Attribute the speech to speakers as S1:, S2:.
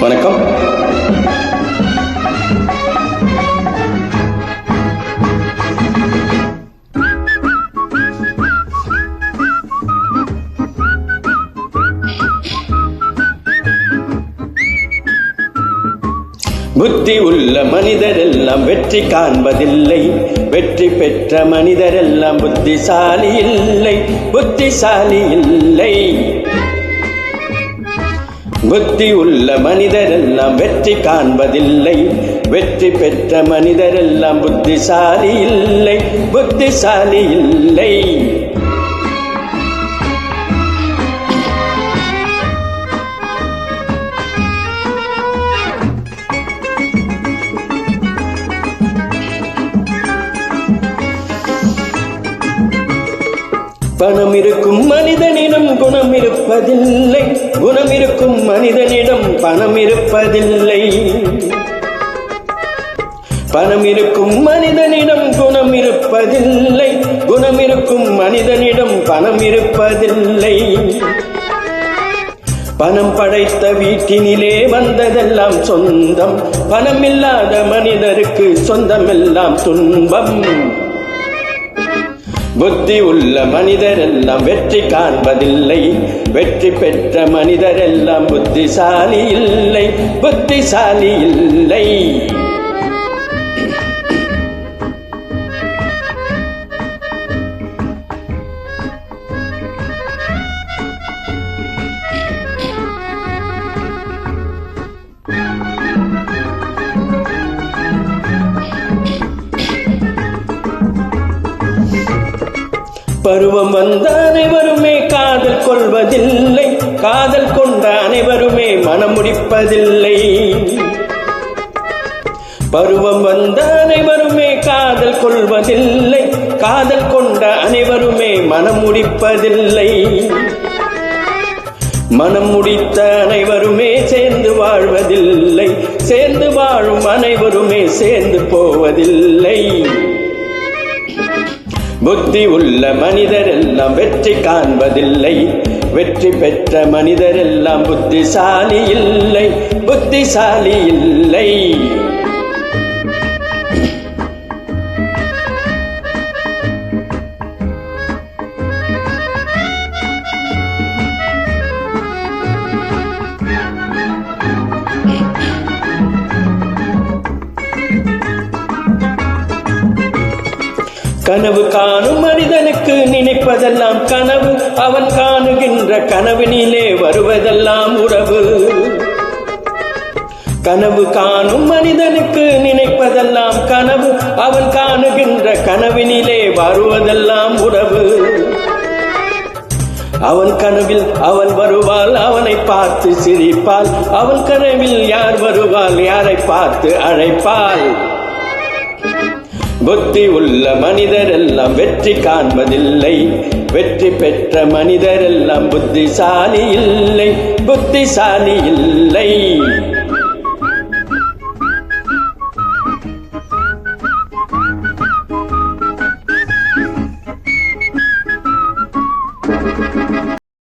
S1: வணக்கம். புத்தி உள்ள மனிதரெல்லாம் வெற்றி காண்பதில்லை, வெற்றி பெற்ற மனிதரெல்லாம் புத்திசாலி இல்லை, புத்திசாலி இல்லை. புத்தி உள்ள மனிதரெல்லாம் வெற்றி காண்பதில்லை, வெற்றி பெற்ற மனிதரெல்லாம் புத்திசாலி இல்லை, புத்திசாலி இல்லை. பணம் இருக்கும் மனிதனிடம் குணம் இருப்பதில்லை, குணம் இருக்கும் மனிதனிடம் பணம் இருப்பதில்லை. பணம் இருக்கும் மனிதனிடம் குணம் இருப்பதில்லை, குணம் இருக்கும் மனிதனிடம் பணம் இருப்பதில்லை. பணம் படைத்த வீட்டினிலே வந்ததெல்லாம் சொந்தம், பணம் இல்லாத மனிதருக்கு சொந்தமெல்லாம் துன்பம். புத்தி உள்ள மனிதரெல்லாம் வெற்றி காண்பதில்லை, வெற்றி பெற்ற மனிதரெல்லாம் புத்திசாலி இல்லை, புத்திசாலி இல்லை. பருவம் வந்த அனைவருமே காதல் கொள்வதில்லை, காதல் கொண்ட அனைவருமே மனம் முடிப்பதில்லை. பருவம் வந்த அனைவருமே காதல் கொள்வதில்லை, காதல் கொண்ட அனைவருமே மனம் முடிப்பதில்லை. மனம் முடித்த அனைவருமே சேர்ந்து வாழ்வதில்லை, சேர்ந்து வாழும் அனைவருமே சேர்ந்து போவதில்லை. புத்தி உள்ள மனிதரெல்லாம் வெற்றி காண்பதில்லை, வெற்றி பெற்ற மனிதரெல்லாம் புத்திசாலி இல்லை, புத்திசாலி இல்லை. கனவு காணும் மனிதனுக்கு நினைப்பதெல்லாம் கனவு, அவன் காணுகின்ற கனவினிலே வருவதெல்லாம் உறவு. கனவு காணும் மனிதனுக்கு நினைப்பதெல்லாம் கனவு, அவன் காணுகின்ற கனவினிலே வருவதெல்லாம் உறவு. அவன் கனவில் அவள் வருவாள், அவனை பார்த்து சிரிப்பாள், அவன் கனவில் யார் வருவாள், யாரை பார்த்து அழைப்பாள். புத்தி உள்ள மனிதரெல்லாம் வெற்றி காண்பதில்லை, வெற்றி பெற்ற மனிதரெல்லாம் புத்திசாலி இல்லை, புத்திசாலி இல்லை.